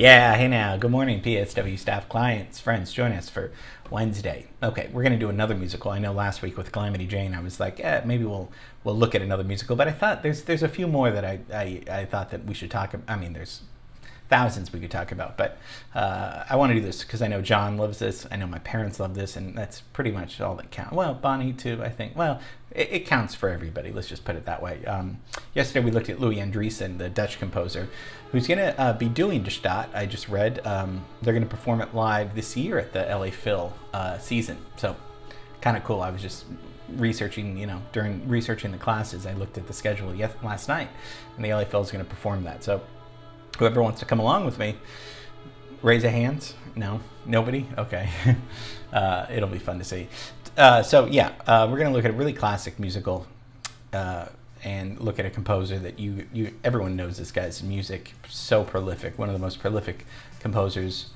Yeah, hey now. Good morning, PSW staff, clients, friends. Join us for Wednesday. Okay, we're going to do another musical. I know last week with Calamity Jane, I was like, maybe we'll look at another musical. But I thought there's a few more that I thought that we should talk about. I mean, there's thousands we could talk about, but I want to do this because I know John loves this. I know my parents love this, and that's pretty much all that counts. Well, Bonnie too, I think. Well, it counts for everybody. Let's just put it that way. Yesterday we looked at Louis Andriessen, the Dutch composer, who's going to be doing De Staat. I just read they're going to perform it live this year at the LA Phil season. So kind of cool. I was just researching, during researching the classes, I looked at the schedule last night, and the LA Phil is going to perform that. So whoever wants to come along with me, raise a hands. No? Nobody? Okay. It'll be fun to see. We're going to look at a really classic musical and look at a composer that everyone knows. This guy's music, so prolific, one of the most prolific composers,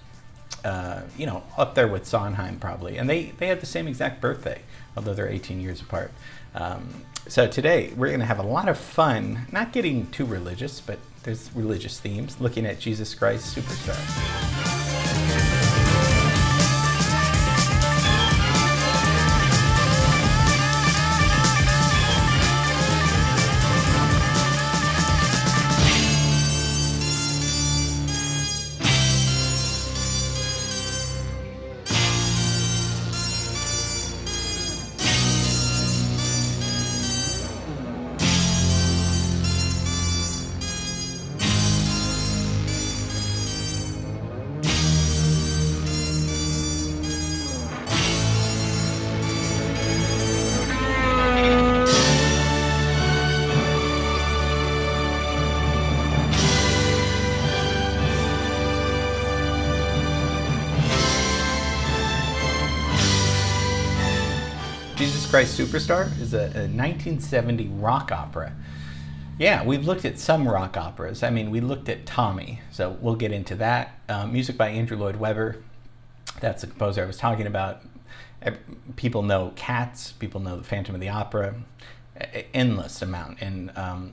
up there with Sondheim probably. And they have the same exact birthday, although they're 18 years apart. So today we're going to have a lot of fun, not getting too religious, but there's religious themes, looking at Jesus Christ Superstar. Jesus Christ Superstar is a 1970 rock opera. Yeah, we've looked at some rock operas. I mean, we looked at Tommy, so we'll get into that. Music by Andrew Lloyd Webber. That's the composer I was talking about. People know Cats. People know The Phantom of the Opera. Endless amount. And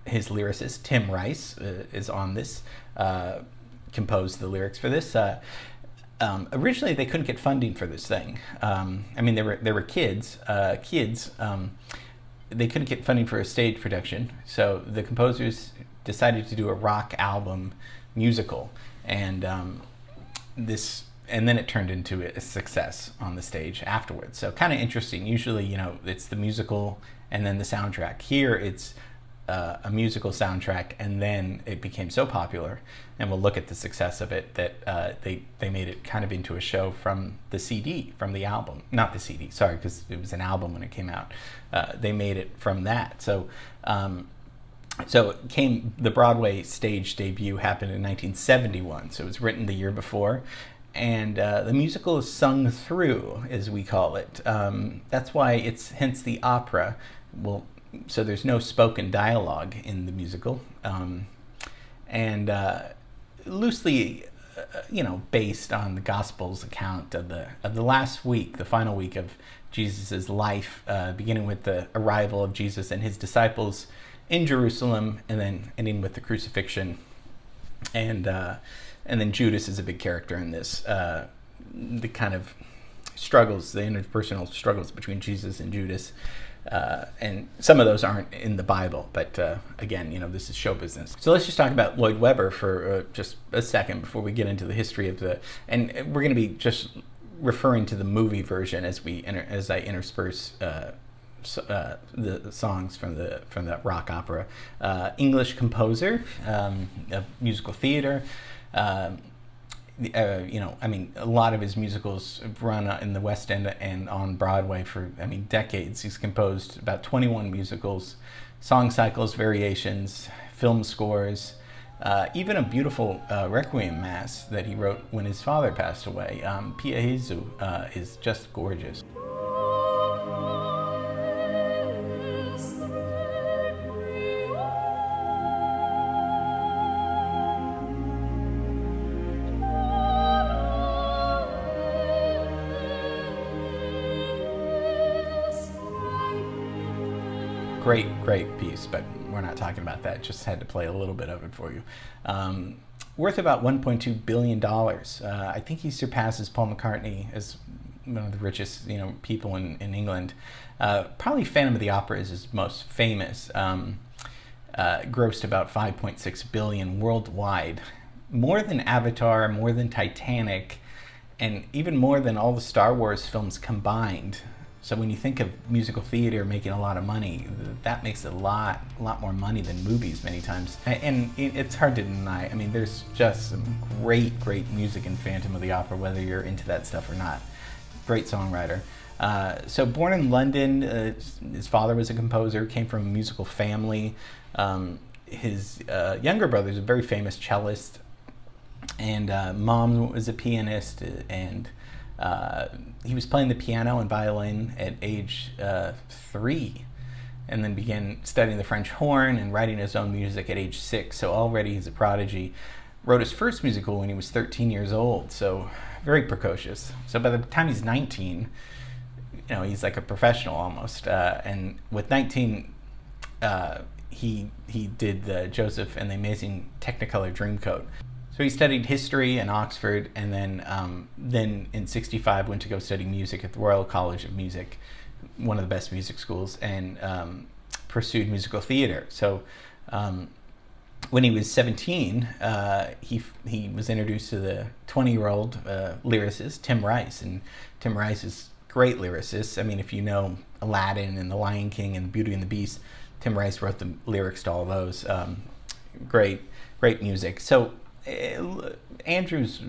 his lyricist, Tim Rice, is on this. Composed the lyrics for this. Originally, they couldn't get funding for this thing. There were kids. They couldn't get funding for a stage production, so the composers decided to do a rock album musical, and then it turned into a success on the stage afterwards. So kind of interesting. Usually, it's the musical and then the soundtrack. Here, it's a musical soundtrack, and then it became so popular, and we'll look at the success of it, that they made it kind of into a show from the CD, from the album. Not the CD, sorry, because it was an album when it came out. They made it from that. So the Broadway stage debut happened in 1971, so it was written the year before, and the musical is sung through, as we call it. That's why it's hence the opera. So there's no spoken dialogue in the musical, and loosely, based on the Gospel's account of the last week, the final week of Jesus' life, beginning with the arrival of Jesus and his disciples in Jerusalem, and then ending with the crucifixion, and then Judas is a big character in this. The kind of struggles, the interpersonal struggles between Jesus and Judas. And some of those aren't in the Bible, but again, this is show business. So let's just talk about Lloyd Webber for just a second before we get into the history of and we're going to be just referring to the movie version as I intersperse the songs from the rock opera. English composer of musical theater. A lot of his musicals have run in the West End and on Broadway for, decades. He's composed about 21 musicals, song cycles, variations, film scores, even a beautiful Requiem Mass that he wrote when his father passed away. Pia Jesu is just gorgeous. Great piece, but we're not talking about that. Just had to play a little bit of it for you. worth about $1.2 billion. I think he surpasses Paul McCartney as one of the richest, people in England. Probably Phantom of the Opera is his most famous. Grossed about 5.6 billion worldwide, more than Avatar, more than Titanic, and even more than all the Star Wars films combined. So when you think of musical theater making a lot of money, that makes a lot more money than movies many times. And it's hard to deny. I mean, there's just some great music in Phantom of the Opera, whether you're into that stuff or not. Great songwriter. So born in London, his father was a composer, came from a musical family. His younger brother is a very famous cellist, and mom was a pianist, and he was playing the piano and violin at age 3, and then began studying the French horn and writing his own music at age 6. So already he's a prodigy. Wrote his first musical when he was 13 years old, so very precocious. So by the time he's 19, he's like a professional almost. And with 19, he did the Joseph and the Amazing Technicolor Dreamcoat. So he studied history in Oxford, and then in '65 went to go study music at the Royal College of Music, one of the best music schools, and pursued musical theater. So when he was 17, he was introduced to the 20-year-old lyricist Tim Rice, and Tim Rice is a great lyricist. I mean, if you know Aladdin and The Lion King and Beauty and the Beast, Tim Rice wrote the lyrics to all those. Great music. So Andrew's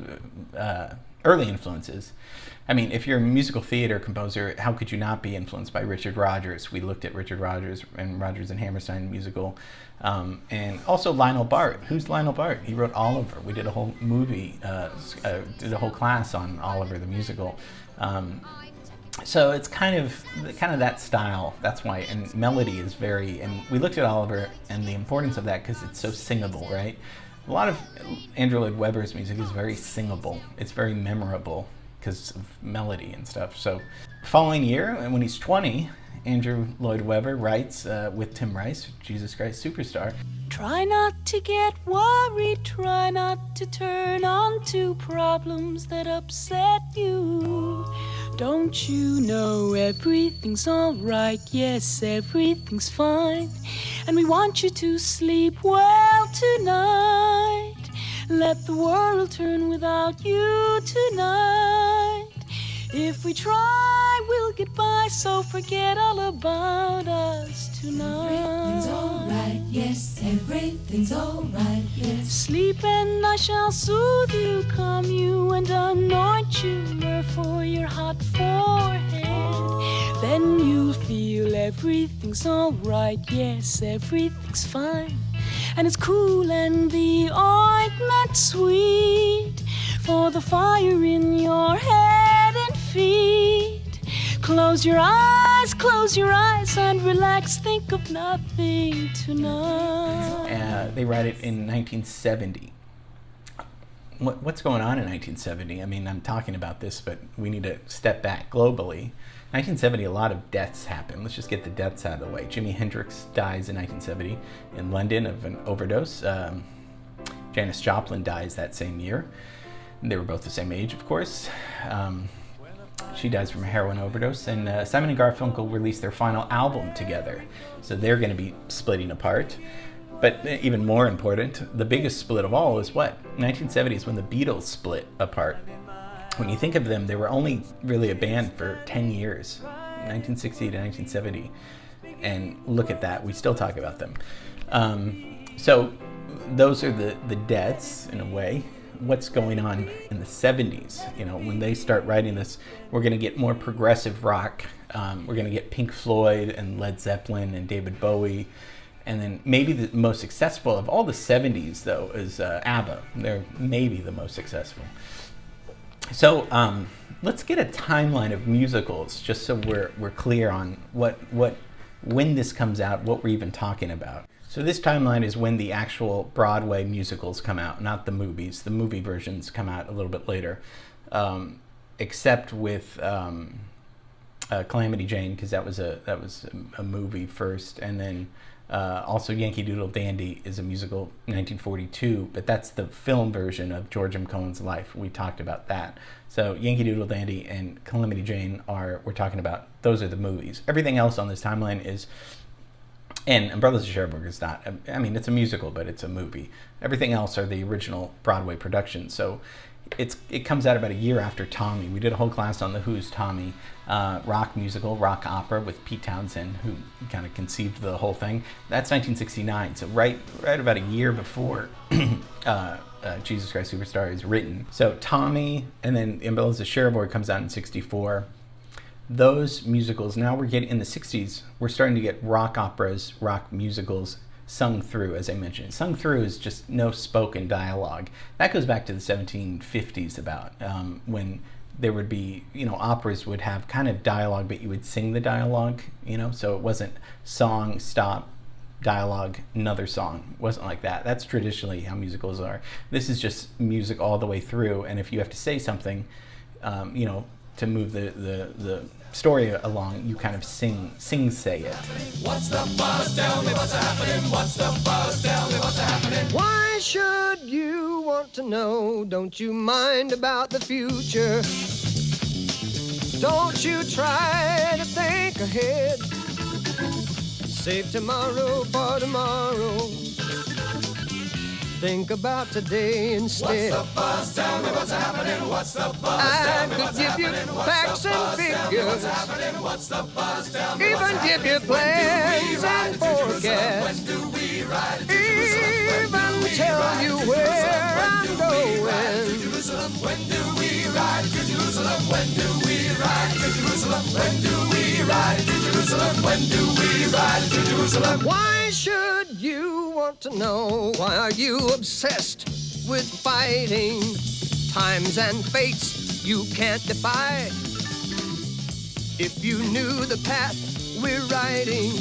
early influences, I mean, if you're a musical theater composer, how could you not be influenced by Richard Rodgers? We looked at Richard Rodgers and Rodgers and Hammerstein musical. And also Lionel Bart. Who's Lionel Bart? He wrote Oliver. We did a whole movie, did a whole class on Oliver the musical. So it's kind of that style. That's why, and melody is and we looked at Oliver and the importance of that because it's so singable, right? A lot of Andrew Lloyd Webber's music is very singable. It's very memorable because of melody and stuff. So following year, when he's 20, Andrew Lloyd Webber writes with Tim Rice, Jesus Christ Superstar. Try not to get worried, try not to turn on to problems that upset you. Don't you know everything's alright, yes, everything's fine. And we want you to sleep well tonight. Let the world turn without you tonight. If we try, we'll get by, so forget all about us tonight. Everything's alright, yes, everything's alright, yes. Sleep and I shall soothe you, calm you and anoint you for your hot forehead. Then you'll feel everything's alright, yes, everything's fine. And it's cool and the ointment sweet for the fire in your head and feet. Close your eyes and relax, think of nothing tonight. They write it in 1970. What's going on in 1970? I mean, I'm talking about this, but we need to step back globally. 1970, a lot of deaths happen. Let's just get the deaths out of the way. Jimi Hendrix dies in 1970 in London of an overdose. Janis Joplin dies that same year. They were both the same age, of course. She dies from a heroin overdose, and Simon and Garfunkel released their final album together. So they're going to be splitting apart. But even more important, the biggest split of all is what? 1970 is when the Beatles split apart. When you think of them, they were only really a band for 10 years, 1960 to 1970. And look at that, we still talk about them. So those are the deaths, in a way. What's going on in the 70s? When they start writing this, we're going to get more progressive rock. We're going to get Pink Floyd and Led Zeppelin and David Bowie. And then maybe the most successful of all the 70s, though, is ABBA. They're maybe the most successful. So let's get a timeline of musicals, just so we're clear on when this comes out, what we're even talking about. So this timeline is when the actual Broadway musicals come out, not the movies. The movie versions come out a little bit later, except with Calamity Jane, because that was a movie first, and then also Yankee Doodle Dandy is a musical, 1942, but that's the film version of George M. Cohan's life. We talked about that. So Yankee Doodle Dandy and Calamity Jane we're talking about, those are the movies. Everything else on this timeline is, and Brothers of Cherbourg is not, I mean, it's a musical, but it's a movie. Everything else are the original Broadway productions. So it comes out about a year after Tommy. We did a whole class on The Who's Tommy, rock musical, rock opera with Pete Townsend, who kind of conceived the whole thing. That's 1969, so right about a year before Jesus Christ Superstar is written. So Tommy, and then Brothers of Cherbourg comes out in 64. Those musicals, now we're getting, in the 60s, we're starting to get rock operas, rock musicals sung through, as I mentioned. Sung through is just no spoken dialogue. That goes back to the 1750s about when there would be, operas would have kind of dialogue, but you would sing the dialogue, so it wasn't song, stop, dialogue, another song. It wasn't like that. That's traditionally how musicals are. This is just music all the way through, and if you have to say something, to move the story along, you kind of say it. What's the buzz? Tell me what's happening. What's the buzz? Tell me what's happening. Why should you want to know? Don't you mind about the future? Don't you try to think ahead. Save tomorrow for tomorrow. Think about today instead. What's the buzz? Tell me what's happening. What's the buzz? Tell me what's give you happening. facts and figures. What's happening? What's the buzz? Tell me what's Even happening. give you plans and forecasts. When do we ride to Jerusalem? Even tell you where I'm going. When do we ride to Jerusalem? When do we ride to Jerusalem? When do we ride to Jerusalem? When do we ride to Jerusalem? Why should you want to know? Why are you obsessed with fighting times and fates you can't defy? If you knew the path we're riding,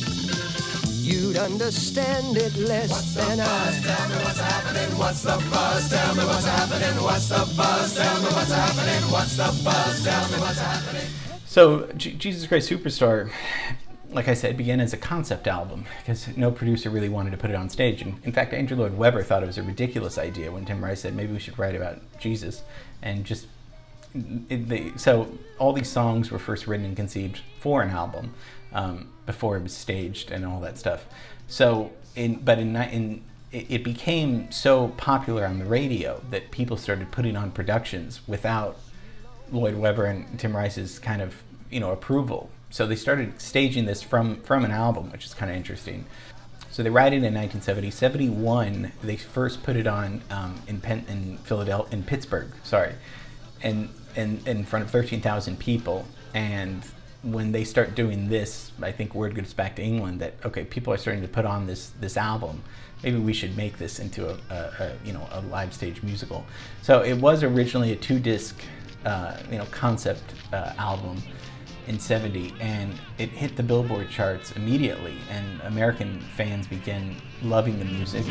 you'd understand it less than I. Tell me what's happening. What's the buzz? Tell me what's happening. What's the buzz? Tell me what's happening. What's the buzz? Tell me what's happening. So Jesus Christ Superstar, like I said, began as a concept album because no producer really wanted to put it on stage. And in fact, Andrew Lloyd Webber thought it was a ridiculous idea when Tim Rice said maybe we should write about Jesus. And just so all these songs were first written and conceived for an album before it was staged and all that stuff. So it became so popular on the radio that people started putting on productions without Lloyd Webber and Tim Rice's kind of approval. So they started staging this from an album, which is kind of interesting. So they write it in 1970. 71, they first put it on in Philadelphia, in Pittsburgh, and in front of 13,000 people. And when they start doing this, I think word goes back to England that okay, people are starting to put on this album. Maybe we should make this into a live stage musical. So it was originally a 2-disc concept album in 70, and it hit the Billboard charts immediately, and American fans began loving the music.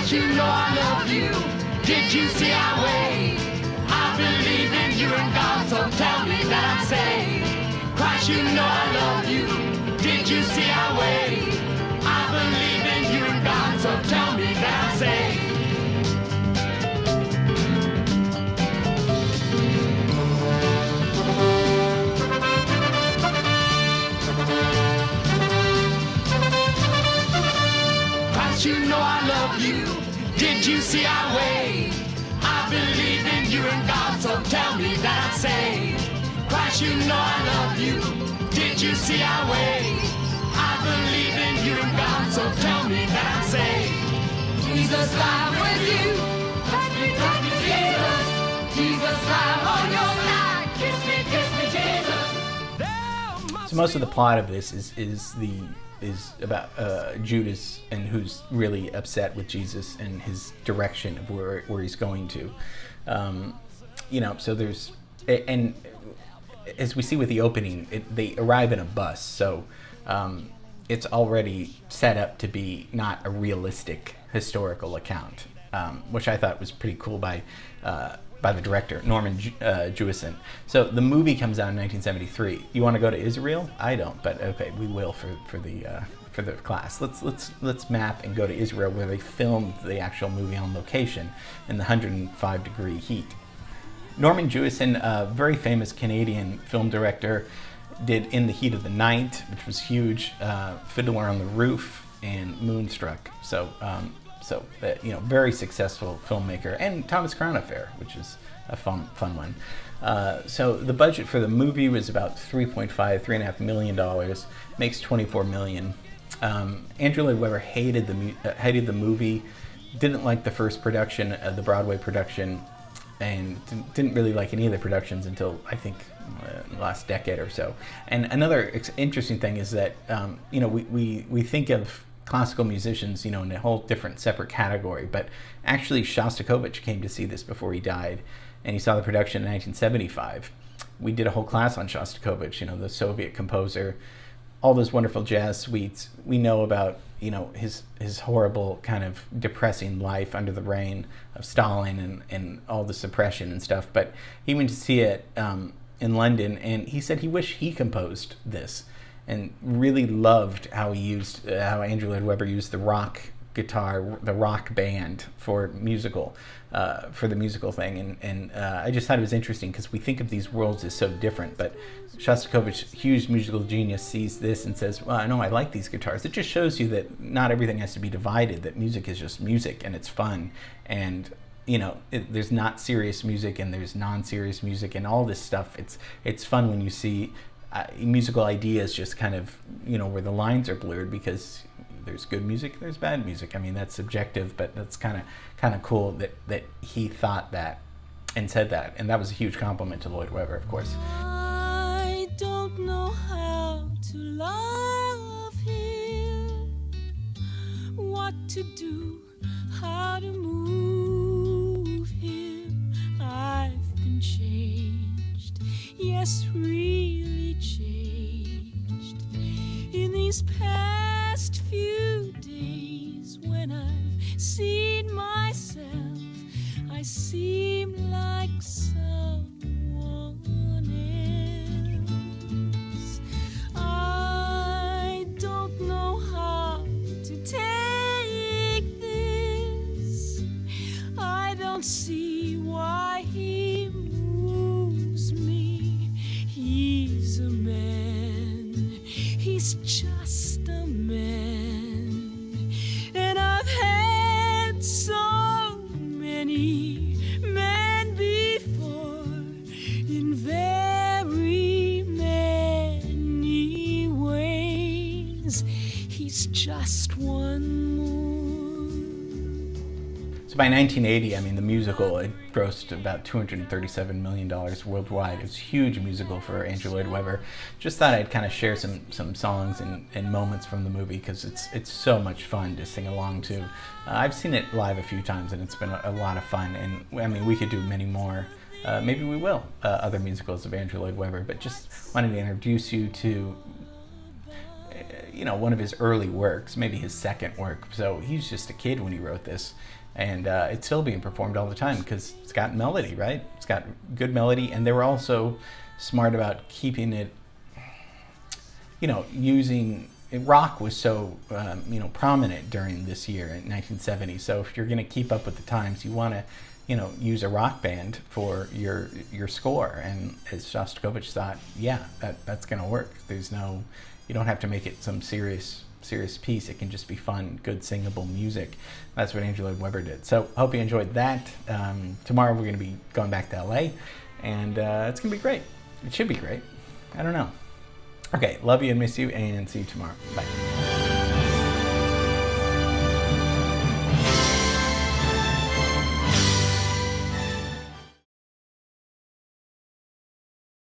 You know I love you. Did you see our way? I believe in you and God, so tell me that I'm saved. Christ, you know I love you. Did you see our way? I believe in you and God, so tell me that I'm saved. Christ, you know I love you. Did you see our way? I believe in you and God, so tell me that I'm saved. Christ, you know I love you. Did you see our way? I believe in you and God, so tell me that I'm saved. Jesus, I'm with you. Touch me, Jesus. Jesus, I'm on your side. Kiss me, Jesus. So most of the plot of this is about Judas and who's really upset with Jesus and his direction of where he's going to. So there's, and as we see with the opening, they arrive in a bus, so it's already set up to be not a realistic historical account. which I thought was pretty cool by the director, Norman Jewison. So the movie comes out in 1973. You want to go to Israel? I don't, but okay, we will for the class. Let's map and go to Israel, where they filmed the actual movie on location in the 105-degree heat. Norman Jewison, a very famous Canadian film director, did In the Heat of the Night, which was huge, Fiddler on the Roof, and Moonstruck. So very successful filmmaker, and Thomas Crown Affair, which is a fun one. So the budget for the movie was about $3.5 million, makes $24 million. Andrew Lloyd Webber hated the movie, didn't like the first production, the Broadway production, and didn't really like any of the productions until I think the last decade or so. And another interesting thing is that we think of classical musicians, in a whole different separate category, but actually Shostakovich came to see this before he died, and he saw the production in 1975. We did a whole class on Shostakovich, the Soviet composer, all those wonderful jazz suites. We know about his horrible kind of depressing life under the reign of Stalin and all the suppression and stuff, but he went to see it in London, and he said he wished he composed this, and really loved how Andrew Lloyd Webber used the rock guitar, the rock band for the musical thing, and I just thought it was interesting because we think of these worlds as so different, but Shostakovich, huge musical genius, sees this and says, well, I know I like these guitars. It just shows you that not everything has to be divided, that music is just music and it's fun, and there's not serious music and there's non-serious music and all this stuff. It's fun when you see musical ideas just kind of, where the lines are blurred, because there's good music, there's bad music. I mean, that's subjective, but that's kind of cool that he thought that and said that, and that was a huge compliment to Lloyd Webber, of course. I don't know how to love him, what to do, how to move him. I've been changed, yes, really changed in these past few days. When I've seen myself, I seem like someone else. I don't know how to take this. I don't see why he moves me. He's a man, he's just a man, and I've had so many men before, in very many ways. He's just one more. So by 1980, I mean, the musical, it grossed about $237 million worldwide. It was a huge musical for Andrew Lloyd Webber. Just thought I'd kind of share some songs and moments from the movie, because it's so much fun to sing along to. I've seen it live a few times, and it's been a lot of fun. And I mean, we could do many more. Maybe we will, other musicals of Andrew Lloyd Webber, but just wanted to introduce you to one of his early works, maybe his second work. So he's just a kid when he wrote this, and it's still being performed all the time because it's got melody, right? It's got good melody, and they were also smart about keeping it, using rock was so prominent during this year in 1970. So if you're going to keep up with the times, you want to use a rock band for your score. And as Shostakovich thought, yeah, that's going to work. You don't have to make it some serious piece. It can just be fun, good singable music. That's what Andrew Lloyd Webber did. So I hope you enjoyed that. Tomorrow we're going to be going back to LA, and it's going to be great. It should be great. I don't know. Okay, love you and miss you, and see you tomorrow. Bye.